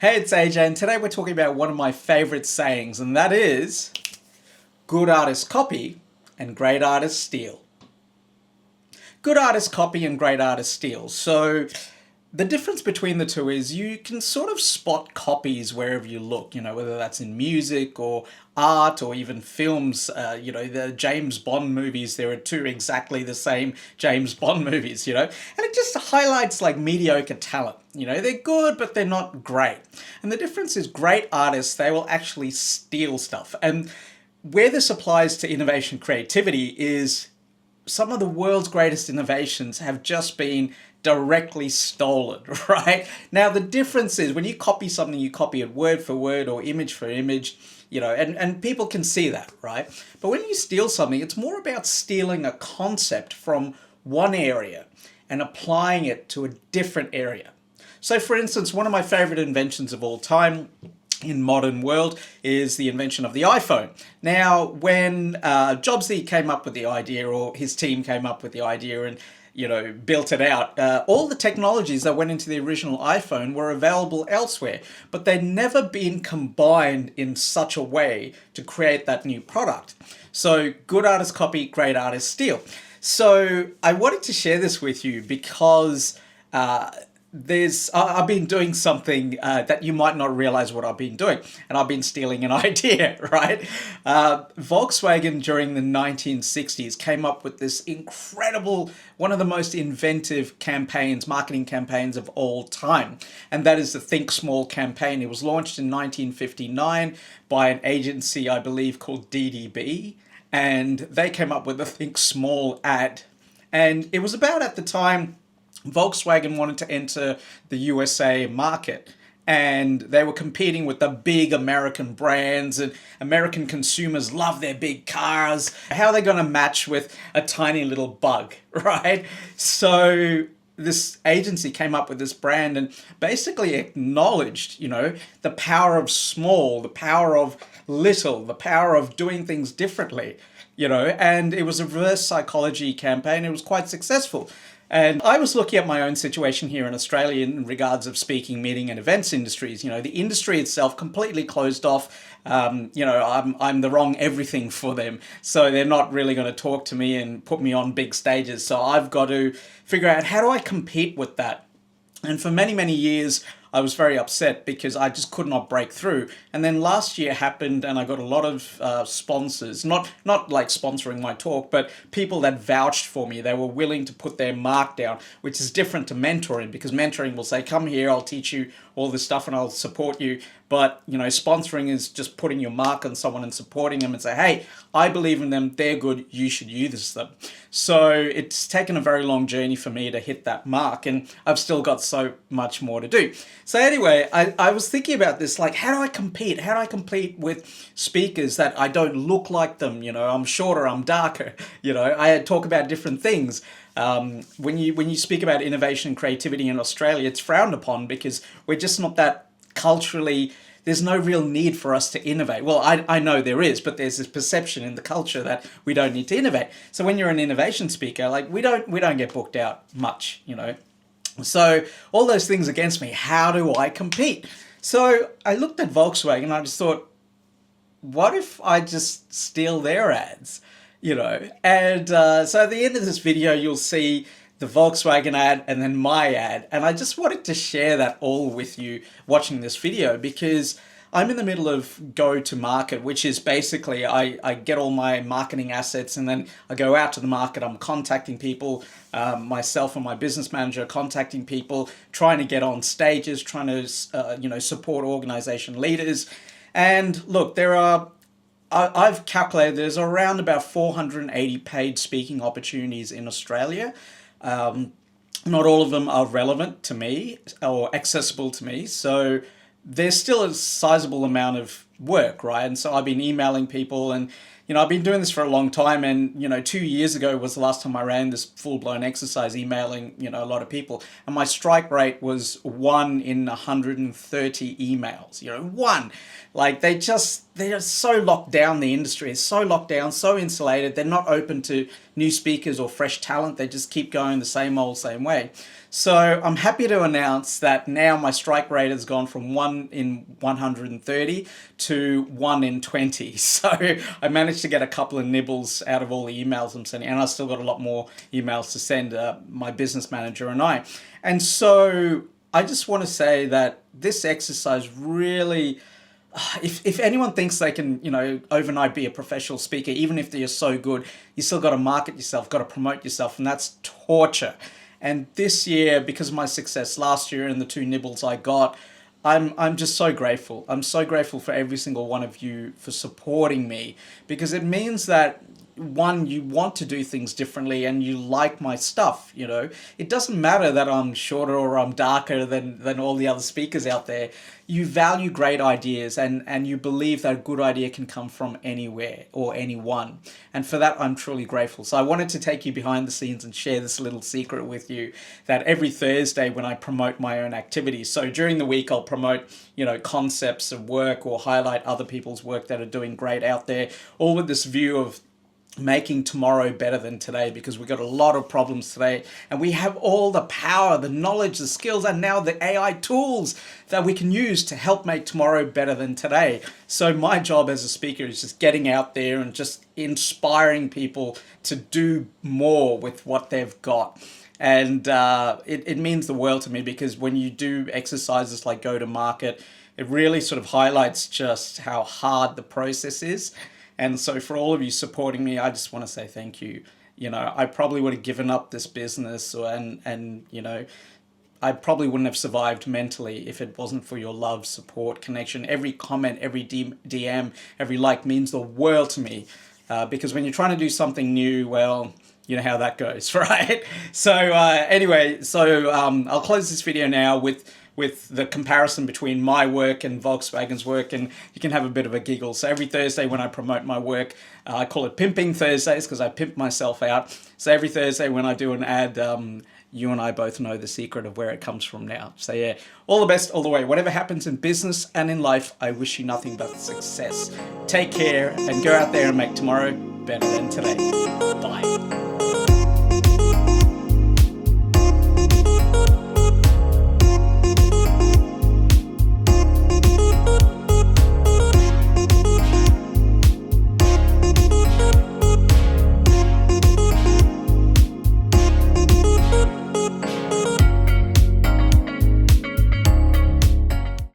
Hey, it's AJ, and today we're talking about one of my favorite sayings, and that is, good artists copy and great artists steal. Good artists copy and great artists steal. So the difference between the two is you can sort of spot copies wherever you look, whether that's in music or art or even films. The James Bond movies, there are two exactly the same James Bond movies, and it just highlights like mediocre talent. They're good, but they're not great. And the difference is great artists, they will actually steal stuff. And where this applies to innovation creativity is some of the world's greatest innovations have just been directly stolen, right? Now, the difference is when you copy something, you copy it word for word or image for image, and people can see that, right? But when you steal something, it's more about stealing a concept from one area and applying it to a different area. So, for instance, one of my favorite inventions of all time in modern world is the invention of the iPhone. Now, when Jobsy came up with the idea, or his team came up with the idea and built it out, all the technologies that went into the original iPhone were available elsewhere, but they'd never been combined in such a way to create that new product. So good artists copy, great artists steal. So I wanted to share this with you because I've been doing something that you might not realize what I've been doing, and I've been stealing an idea, right? Volkswagen during the 1960s came up with this incredible, one of the most inventive campaigns, marketing campaigns of all time, and that is the Think Small campaign. It was launched in 1959 by an agency, I believe, called DDB, and they came up with the Think Small ad, and it was about, at the time, Volkswagen wanted to enter the USA market, and they were competing with the big American brands, and American consumers love their big cars. How are they going to match with a tiny little bug, right? So this agency came up with this brand and basically acknowledged, the power of small, the power of little, the power of doing things differently, and it was a reverse psychology campaign. It was quite successful. And I was looking at my own situation here in Australia in regards of speaking, meeting and events industries. The industry itself completely closed off. I'm the wrong everything for them. So they're not really going to talk to me and put me on big stages. So I've got to figure out, how do I compete with that? And for many, many years, I was very upset because I just could not break through. And then last year happened and I got a lot of sponsors, not like sponsoring my talk, but people that vouched for me. They were willing to put their mark down, which is different to mentoring, because mentoring will say, come here, I'll teach you all this stuff and I'll support you. But, sponsoring is just putting your mark on someone and supporting them and say, hey, I believe in them, they're good, you should use them. So it's taken a very long journey for me to hit that mark, and I've still got so much more to do. So anyway, I was thinking about this, like, how do I compete? How do I compete with speakers that I don't look like them? I'm shorter, I'm darker, I talk about different things. When you speak about innovation and creativity in Australia, it's frowned upon because we're just not that culturally, there's no real need for us to innovate. Well, I know there is, but there's this perception in the culture that we don't need to innovate. So when you're an innovation speaker, like we don't get booked out much, So all those things against me, how do I compete? So I looked at Volkswagen and I just thought, what if I just steal their ads? And so at the end of this video, you'll see the Volkswagen ad and then my ad. And I just wanted to share that all with you watching this video, because I'm in the middle of go to market, which is basically I get all my marketing assets and then I go out to the market. I'm contacting people, myself and my business manager contacting people, trying to get on stages, trying to support organization leaders. And look, I've calculated there's around about 480 paid speaking opportunities in Australia. Not all of them are relevant to me or accessible to me. So there's still a sizable amount of work, right? And so I've been emailing people, and I've been doing this for a long time. And 2 years ago was the last time I ran this full-blown exercise, emailing a lot of people, and my strike rate was 1 in 130 emails. One. Like they are so locked down. The industry is so locked down, so insulated. They're not open to new speakers or fresh talent. They just keep going the same old, same way. So I'm happy to announce that now my strike rate has gone from 1 in 130 to 1 in 20. So I managed to get a couple of nibbles out of all the emails I'm sending, and I still got a lot more emails to send, my business manager and I. And so I just want to say that this exercise really, if anyone thinks they can, overnight be a professional speaker, even if they're so good, you still got to market yourself, got to promote yourself, and that's torture. And this year, because of my success last year and the 2 nibbles I got, I'm just so grateful. I'm so grateful for every single one of you for supporting me, because it means that, one, you want to do things differently and you like my stuff. It doesn't matter that I'm shorter or I'm darker than all the other speakers out there. You value great ideas, and you believe that a good idea can come from anywhere or anyone. And for that, I'm truly grateful. So I wanted to take you behind the scenes and share this little secret with you, that every Thursday when I promote my own activities, so during the week I'll promote, concepts of work or highlight other people's work that are doing great out there, all with this view of making tomorrow better than today, because we've got a lot of problems today, and we have all the power, the knowledge, the skills, and now the AI tools that we can use to help make tomorrow better than today. So my job as a speaker is just getting out there and just inspiring people to do more with what they've got. And it means the world to me, because when you do exercises like go to market, it really sort of highlights just how hard the process is. And so for all of you supporting me, I just want to say thank you. I probably would have given up this business, and I probably wouldn't have survived mentally if it wasn't for your love, support, connection. Every comment, every DM, every like means the world to me, because when you're trying to do something new, well, you know how that goes, right? So anyway, I'll close this video now with the comparison between my work and Volkswagen's work, and you can have a bit of a giggle. So every Thursday when I promote my work, I call it Pimping Thursdays, because I pimp myself out. So every Thursday when I do an ad, you and I both know the secret of where it comes from now. So yeah, all the best all the way. Whatever happens in business and in life, I wish you nothing but success. Take care and go out there and make tomorrow better than today.